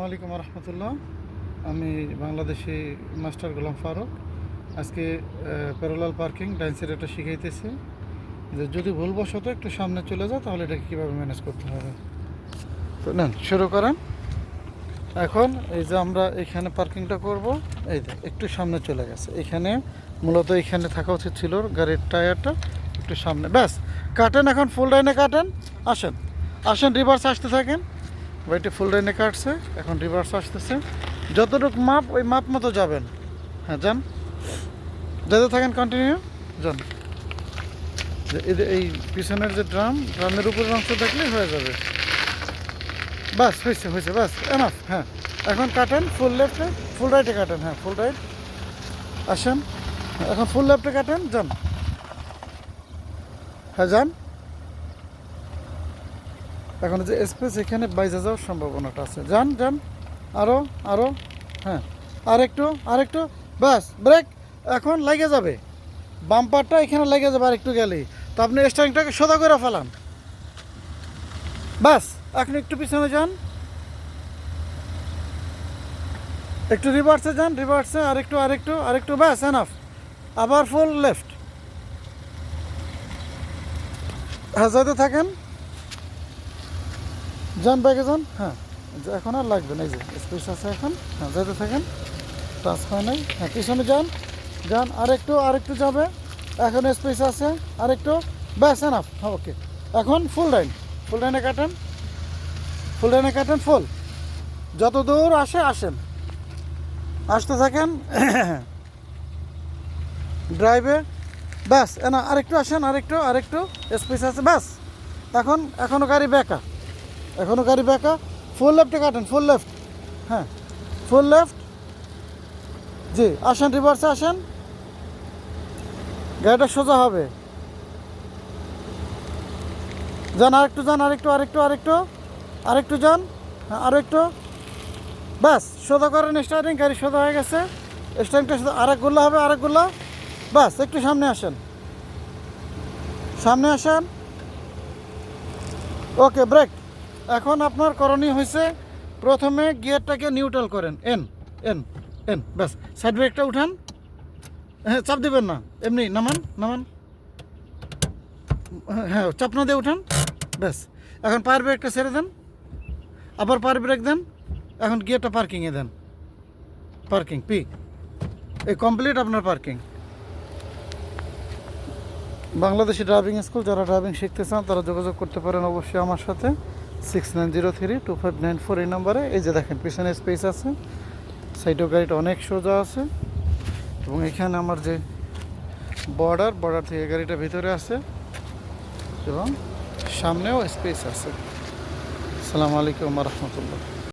আসসালামু আলাইকুম রহমতুল্লাহ। আমি বাংলাদেশি মাস্টার গোলাম ফারুক। আজকে প্যারালাল পার্কিং ডাইন সাইডে এটা শিখাইতেছি যে যদি ভুলবশত একটু সামনে চলে যায় তাহলে এটাকে কীভাবে ম্যানেজ করতে হবে। তো নেন শুরু করেন। এখন এই যে আমরা এখানে পার্কিংটা করব, এই যে একটু সামনে চলে গেছে, এখানে মূলত এখানে থাকা উচিত ছিল গাড়ির টায়ারটা একটু সামনে। ব্যাস কাটেন, এখন ফুল লাইনে কাটেন। আসেন আসেন, রিভার্স আসতে থাকেন। বাইটি ফুল লাইনে কাটছে, এখন রিভার্স আসতেছে। যতটুকু মাপ ওই মাপ মতো যাবেন। হ্যাঁ যান, যেতে থাকেন, কন্টিনিউ যান। এই পিছনের যে ড্রামের উপরের অংশ দেখলেই হয়ে যাবে। বাস হয়েছে হয়েছে, বাস এনাফ। হ্যাঁ এখন কাটেন ফুল লেফটে, ফুল রাইটে কাটেন। হ্যাঁ ফুল রাইট আসেন, এখন ফুল লেফটে কাটেন, যান। হ্যাঁ যান। এখন যে স্পেস এখানে বাইজে যাওয়ার সম্ভাবনাটা আছে, যান যান। আরও আরও, হ্যাঁ আরেকটু, বাস ব্রেক। এখন লেগে যাবে, বাম্পারটা এখানে লেগে যাবে আর একটু গেলেই। তো আপনি স্টারিংটাকে সোজা করে ফেলান। বাস এখন একটু পিছনে যান, একটু রিভার্সে যান, রিভার্সে আরেকটু, বাস এনাফ। আবার ফুল লেফট। হ্যাঁ যেতে থাকেন, যান ব্যাগে যান। হ্যাঁ এখন আর লাগবে না, এই যে স্পেস আছে এখন। হ্যাঁ যেতে থাকেন, টাচ হয় নাই। হ্যাঁ পিছনে যান যান, আরেকটু যাবে, এখন স্পেস আছে আরেকটু, ব্যাস এনাফ। হ্যাঁ ওকে, এখন ফুল লাইনে কাটেন, ফুল যত দূর আসেন, আসতে থাকেন ড্রাইভে। ব্যাস না, আরেকটু আসেন, আরেকটু স্পেস আছে, ব্যাস। এখনও গাড়ি বেঁকা, ফুল লেফটে কাটেন, ফুল লেফট। হ্যাঁ ফুল লেফট, জি আসেন, রিভার্সে আসেন, গাড়িটা সোজা হবে। যান আরেকটু যান। হ্যাঁ আরেকটু, ব্যাস সোজা করেন স্টার্টিং, গাড়ি সোজা হয়ে গেছে। স্টার্টিংটা সোজা, আরেকগুলো হবে, ব্যাস একটু সামনে আসেন। ওকে ব্রেক। এখন আপনার করণীয় হয়েছে প্রথমে গিয়ারটাকে নিউট্রাল করেন, এন, ব্যাস। সাইড ব্রেকটা উঠান, হ্যাঁ চাপ দিবেন না, এমনি নামান। হ্যাঁ চাপ না দিয়ে উঠান, ব্যাস। এখন পায়ের ব্রেকটা ছেড়ে দেন, আবার পায়ের ব্রেক দেন। এখন গিয়ারটা পার্কিংয়ে দেন, পার্কিং পি। এই কমপ্লিট আপনার পার্কিং। বাংলাদেশি ড্রাইভিং স্কুল, যারা ড্রাইভিং শিখতে চান তারা যোগাযোগ করতে পারেন অবশ্যই আমার সাথে 69032594 এই নম্বরে। এই যে দেখেন পিছনে স্পেস আছে, সাইডেও গাড়িটা অনেক সোজা আছে, এবং এখানে আমার যে বর্ডার থেকে গাড়িটা ভিতরে আছে, এবং সামনেও স্পেস আছে। আসসালামু আলাইকুম রহমতুল্লাহ।